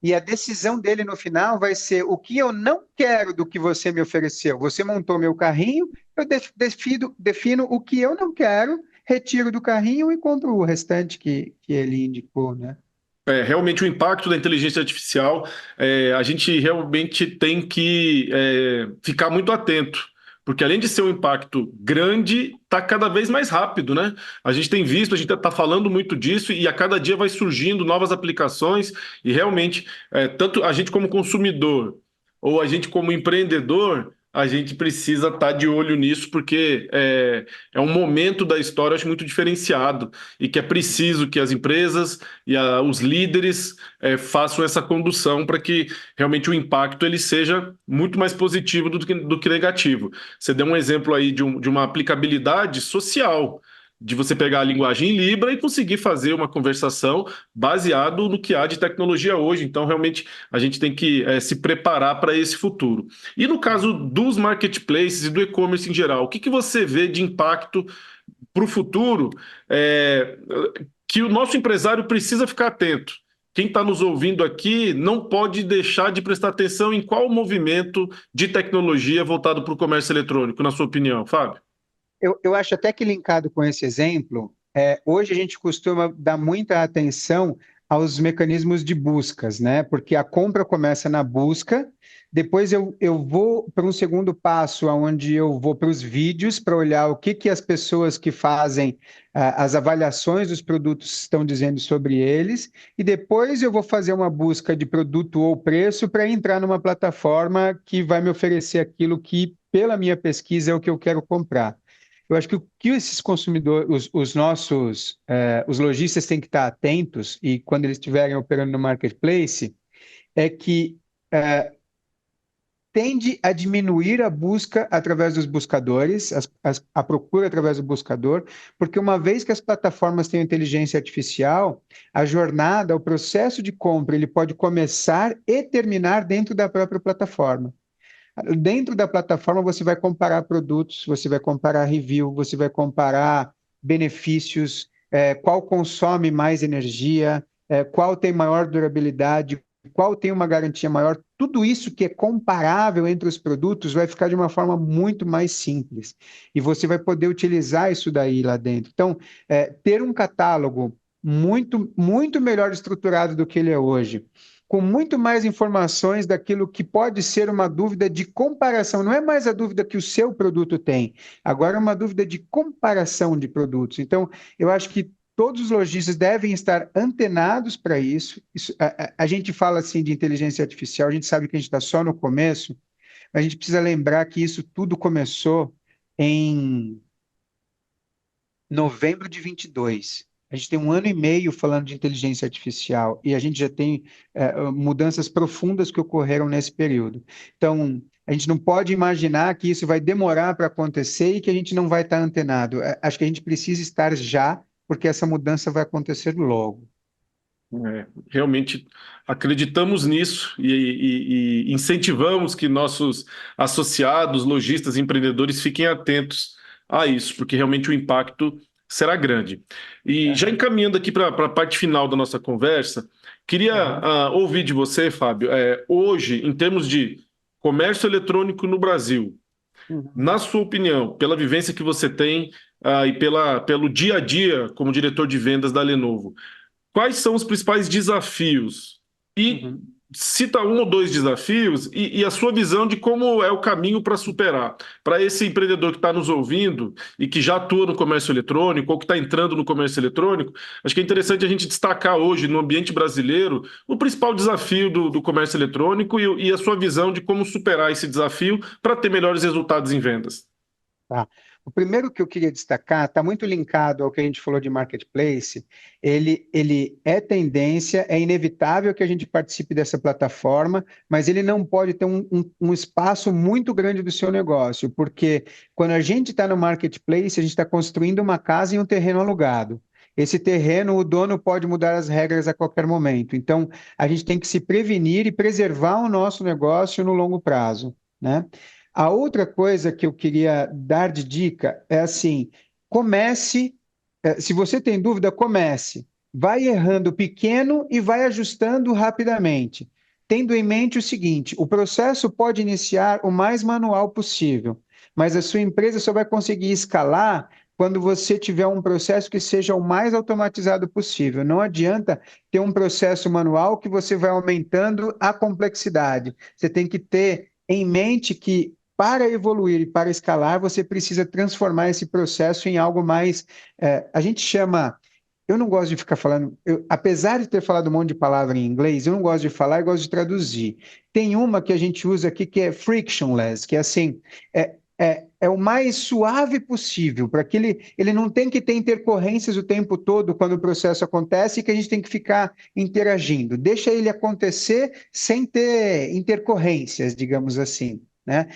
E a decisão dele no final vai ser o que eu não quero do que você me ofereceu. Você montou meu carrinho, eu defino o que eu não quero, retiro do carrinho e compro o restante que ele indicou, né? Realmente o impacto da inteligência artificial, a gente realmente tem que ficar muito atento, porque além de ser um impacto grande, está cada vez mais rápido, né? A gente tem visto, a gente está falando muito disso e a cada dia vai surgindo novas aplicações e realmente, tanto a gente como consumidor ou a gente como empreendedor, a gente precisa estar de olho nisso, porque é um momento da história, acho, muito diferenciado e que é preciso que as empresas e os líderes façam essa condução para que realmente o impacto ele seja muito mais positivo do que negativo. Você deu um exemplo aí de uma aplicabilidade social, de você pegar a linguagem Libra e conseguir fazer uma conversação baseado no que há de tecnologia hoje. Então, realmente, a gente tem que se preparar para esse futuro. E no caso dos marketplaces e do e-commerce em geral, o que você vê de impacto para o futuro que o nosso empresário precisa ficar atento? Quem está nos ouvindo aqui não pode deixar de prestar atenção em qual movimento de tecnologia voltado para o comércio eletrônico, na sua opinião, Fábio? Eu acho até que linkado com esse exemplo, hoje a gente costuma dar muita atenção aos mecanismos de buscas, né? Porque a compra começa na busca, depois eu vou para um segundo passo, onde eu vou para os vídeos para olhar o que as pessoas que fazem as avaliações dos produtos estão dizendo sobre eles, e depois eu vou fazer uma busca de produto ou preço para entrar numa plataforma que vai me oferecer aquilo que, pela minha pesquisa, é o que eu quero comprar. Eu acho que o que esses consumidores, os lojistas têm que estar atentos, e quando eles estiverem operando no marketplace, é que tende a diminuir a busca através dos buscadores, a procura através do buscador, porque uma vez que as plataformas têm inteligência artificial, a jornada, o processo de compra, ele pode começar e terminar dentro da própria plataforma. Dentro da plataforma, você vai comparar produtos, você vai comparar review, você vai comparar benefícios, qual consome mais energia, qual tem maior durabilidade, qual tem uma garantia maior. Tudo isso que é comparável entre os produtos vai ficar de uma forma muito mais simples. E você vai poder utilizar isso daí lá dentro. Então, ter um catálogo muito, muito melhor estruturado do que ele é hoje, com muito mais informações daquilo que pode ser uma dúvida de comparação. Não é mais a dúvida que o seu produto tem, agora é uma dúvida de comparação de produtos. Então, eu acho que todos os lojistas devem estar antenados para isso. A gente fala assim de inteligência artificial, a gente sabe que a gente está só no começo, mas a gente precisa lembrar que isso tudo começou em novembro de 22. A gente tem um ano e meio falando de inteligência artificial e a gente já tem mudanças profundas que ocorreram nesse período. Então, a gente não pode imaginar que isso vai demorar para acontecer e que a gente não vai estar antenado. Acho que a gente precisa estar já, porque essa mudança vai acontecer logo. Realmente acreditamos nisso e incentivamos que nossos associados, lojistas, empreendedores fiquem atentos a isso, porque realmente o impacto será grande. E já encaminhando aqui para a parte final da nossa conversa, queria ouvir de você, Fábio, hoje, em termos de comércio eletrônico no Brasil, na sua opinião, pela vivência que você tem e pelo dia a dia como diretor de vendas da Lenovo, quais são os principais desafios? E cita um ou dois desafios e a sua visão de como é o caminho para superar. Para esse empreendedor que está nos ouvindo e que já atua no comércio eletrônico ou que está entrando no comércio eletrônico, acho que é interessante a gente destacar hoje, no ambiente brasileiro, o principal desafio do comércio eletrônico e a sua visão de como superar esse desafio para ter melhores resultados em vendas. Tá. O primeiro que eu queria destacar está muito linkado ao que a gente falou de marketplace. Ele é tendência, é inevitável que a gente participe dessa plataforma, mas ele não pode ter um espaço muito grande do seu negócio, porque quando a gente está no marketplace, a gente está construindo uma casa em um terreno alugado. Esse terreno, o dono pode mudar as regras a qualquer momento. Então, a gente tem que se prevenir e preservar o nosso negócio no longo prazo, né? A outra coisa que eu queria dar de dica é assim, comece, se você tem dúvida, comece. vai errando pequeno e vai ajustando rapidamente, tendo em mente o seguinte: o processo pode iniciar o mais manual possível, mas a sua empresa só vai conseguir escalar quando você tiver um processo que seja o mais automatizado possível. Não adianta ter um processo manual que você vai aumentando a complexidade. Você tem que ter em mente que para evoluir e para escalar, você precisa transformar esse processo em algo mais, a gente chama. Eu não gosto de ficar falando, apesar de ter falado um monte de palavra em inglês, eu não gosto de falar, eu gosto de traduzir. Tem uma que a gente usa aqui que é frictionless, que é assim, é o mais suave possível, para que ele não tem que ter intercorrências o tempo todo quando o processo acontece e que a gente tem que ficar interagindo. Deixa ele acontecer sem ter intercorrências, digamos assim, né?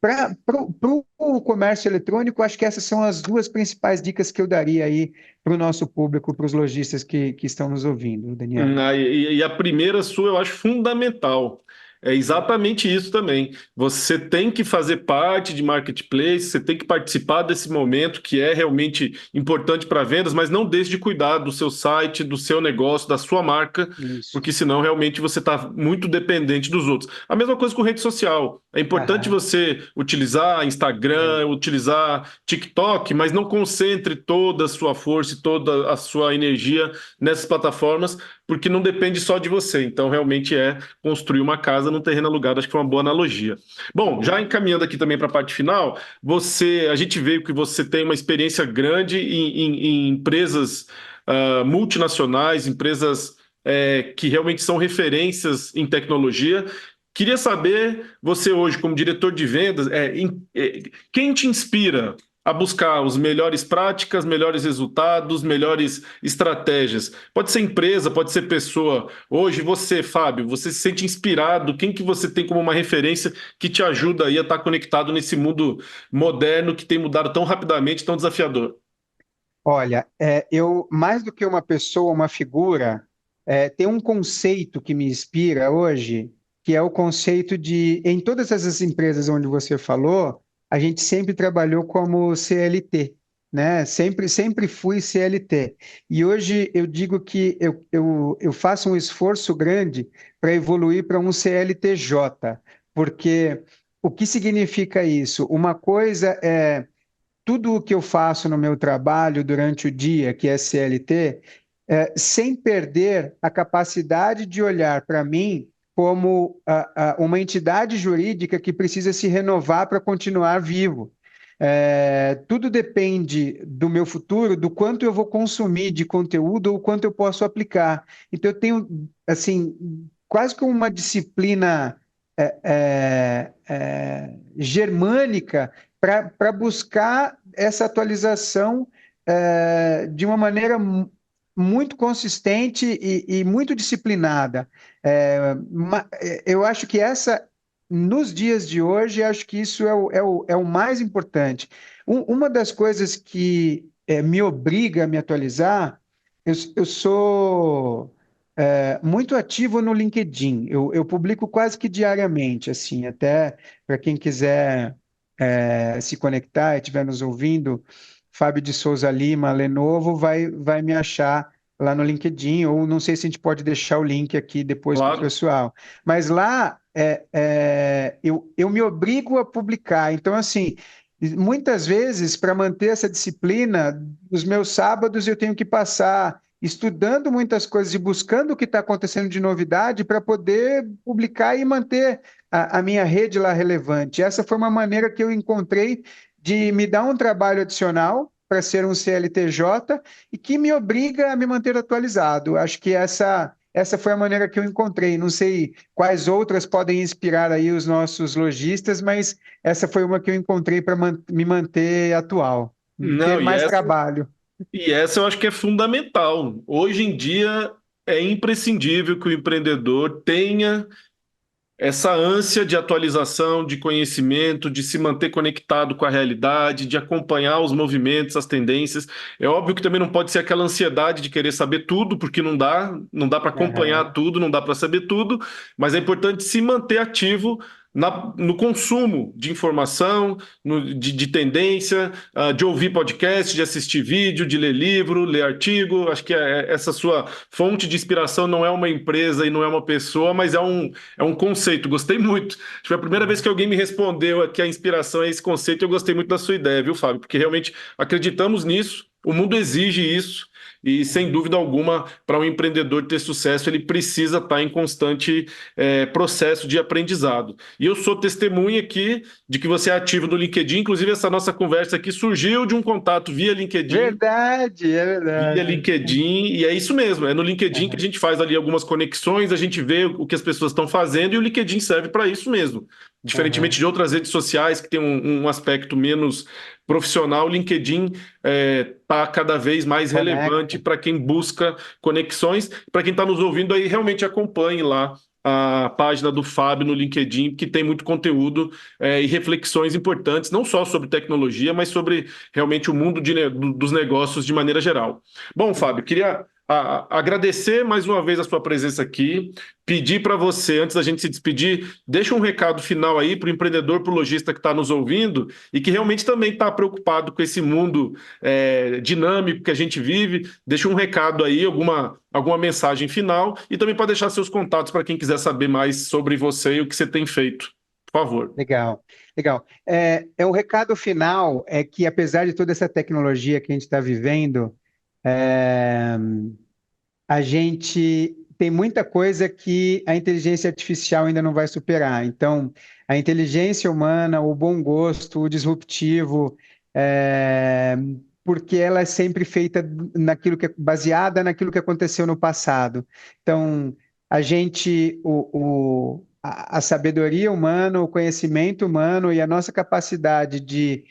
Para o comércio eletrônico, acho que essas são as duas principais dicas que eu daria aí para o nosso público, para os lojistas que estão nos ouvindo, Daniel. E a primeira sua eu acho fundamental. É exatamente isso também. Você tem que fazer parte de marketplace, você tem que participar desse momento que é realmente importante para vendas, mas não deixe de cuidar do seu site, do seu negócio, da sua marca, Isso. porque senão realmente você está muito dependente dos outros. A mesma coisa com rede social. É importante Aham, você utilizar é, Instagram, utilizar TikTok, mas não concentre toda a sua força e toda a sua energia nessas plataformas, porque não depende só de você. Então, realmente é construir uma casa num terreno alugado. Acho que foi uma boa analogia. Bom, já encaminhando aqui também para a parte final, a gente veio que você tem uma experiência grande em empresas multinacionais, empresas que realmente são referências em tecnologia. Queria saber, você hoje, como diretor de vendas, quem te inspira a buscar os melhores práticas, melhores resultados, melhores estratégias? Pode ser empresa, pode ser pessoa. Hoje você, Fábio, você se sente inspirado? Quem que você tem como uma referência que te ajuda aí a estar conectado nesse mundo moderno que tem mudado tão rapidamente, tão desafiador? olha, eu, mais do que uma pessoa, uma figura, tem um conceito que me inspira hoje, que é o conceito de, em todas essas empresas onde você falou, a gente sempre trabalhou como CLT, né? Sempre fui CLT. E hoje eu digo que eu faço um esforço grande para evoluir para um CLTJ, porque o que significa isso? Uma coisa é tudo o que eu faço no meu trabalho durante o dia, que é CLT, sem perder a capacidade de olhar para mim como uma entidade jurídica que precisa se renovar para continuar vivo. Tudo depende do meu futuro, do quanto eu vou consumir de conteúdo ou quanto eu posso aplicar. Então, eu tenho, assim, quase como uma disciplina germânica para buscar essa atualização de uma maneira muito consistente e muito disciplinada. Eu acho que nos dias de hoje, acho que isso é o mais importante. Uma das coisas que me obriga a me atualizar, eu sou muito ativo no LinkedIn. Eu publico quase que diariamente, assim, até para quem quiser se conectar e estiver nos ouvindo, Fábio de Souza Lima, Lenovo, vai me achar lá no LinkedIn, ou não sei se a gente pode deixar o link aqui depois para o Claro. pessoal. Mas lá eu me obrigo a publicar. Então, assim, muitas vezes, para manter essa disciplina, os meus sábados eu tenho que passar estudando muitas coisas e buscando o que está acontecendo de novidade para poder publicar e manter a minha rede lá relevante. Essa foi uma maneira que eu encontrei de me dar um trabalho adicional para ser um CLTJ e que me obriga a me manter atualizado. Acho que essa foi a maneira que eu encontrei. Não sei quais outras podem inspirar aí os nossos lojistas, mas essa foi uma que eu encontrei para me manter atual, ter Não, mais trabalho. e essa eu acho que é fundamental. Hoje em dia é imprescindível que o empreendedor tenha essa ânsia de atualização, de conhecimento, de se manter conectado com a realidade, de acompanhar os movimentos, as tendências. É óbvio que também não pode ser aquela ansiedade de querer saber tudo, porque não dá para acompanhar Aham, tudo, não dá para saber tudo, mas é importante se manter ativo no consumo de informação, de tendência, de ouvir podcast, de assistir vídeo, de ler livro, ler artigo. Acho que essa sua fonte de inspiração não é uma empresa e não é uma pessoa, mas é um conceito. Gostei muito. Acho que foi a primeira vez que alguém me respondeu que a inspiração é esse conceito e eu gostei muito da sua ideia, viu, Fábio? Porque realmente acreditamos nisso, o mundo exige isso. E, sem dúvida alguma, para um empreendedor ter sucesso, ele precisa estar em constante processo de aprendizado. E eu sou testemunha aqui de que você é ativo no LinkedIn. Inclusive, essa nossa conversa aqui surgiu de um contato via LinkedIn. Verdade, é verdade. Via LinkedIn, e é isso mesmo. É no LinkedIn que a gente faz ali algumas conexões, a gente vê o que as pessoas estão fazendo, e o LinkedIn serve para isso mesmo. Diferentemente de outras redes sociais que tem um aspecto menos profissional, o LinkedIn está cada vez mais relevante para quem busca conexões. Para quem está nos ouvindo aí, realmente acompanhe lá a página do Fábio no LinkedIn, que tem muito conteúdo e reflexões importantes, não só sobre tecnologia, mas sobre realmente o mundo dos negócios de maneira geral. Bom, Fábio, queria agradecer mais uma vez a sua presença aqui, pedir para você, antes da gente se despedir, deixa um recado final aí para o empreendedor, para o lojista que está nos ouvindo e que realmente também está preocupado com esse mundo dinâmico que a gente vive. Deixa um recado aí, alguma mensagem final e também para deixar seus contatos para quem quiser saber mais sobre você e o que você tem feito. Por favor. Legal. O recado final é que, apesar de toda essa tecnologia que a gente está vivendo, a gente tem muita coisa que a inteligência artificial ainda não vai superar. Então, a inteligência humana, o bom gosto, o disruptivo, porque ela é sempre feita baseada naquilo que aconteceu no passado. Então, a sabedoria humana, o conhecimento humano e a nossa capacidade de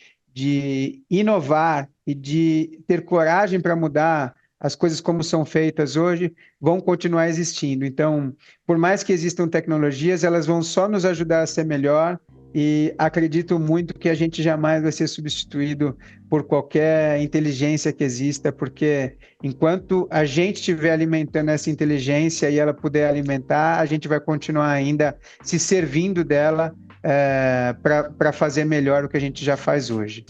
inovar e de ter coragem para mudar as coisas como são feitas hoje, vão continuar existindo. Então, por mais que existam tecnologias, elas vão só nos ajudar a ser melhor e acredito muito que a gente jamais vai ser substituído por qualquer inteligência que exista, porque enquanto a gente estiver alimentando essa inteligência e ela puder alimentar, a gente vai continuar ainda se servindo dela para fazer melhor o que a gente já faz hoje.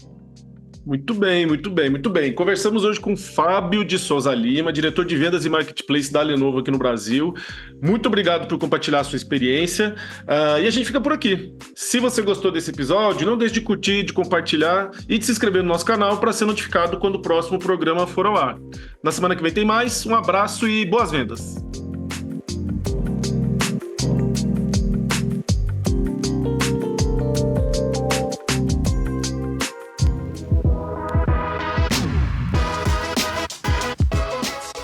Muito bem, muito bem, muito bem. Conversamos hoje com Fábio de Souza Lima, diretor de vendas e marketplace da Lenovo aqui no Brasil. Muito obrigado por compartilhar a sua experiência. E a gente fica por aqui. Se você gostou desse episódio, não deixe de curtir, de compartilhar e de se inscrever no nosso canal para ser notificado quando o próximo programa for ao ar. Na semana que vem tem mais. Um abraço e boas vendas.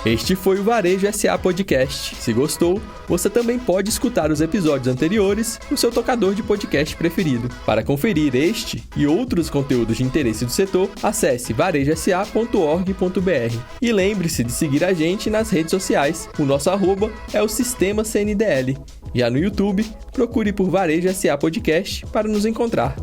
Este foi o Varejo SA Podcast. Se gostou, você também pode escutar os episódios anteriores no seu tocador de podcast preferido. Para conferir este e outros conteúdos de interesse do setor, acesse varejosa.org.br. E lembre-se de seguir a gente nas redes sociais. O nosso @ é o Sistema CNDL. Já no YouTube, procure por Varejo SA Podcast para nos encontrar.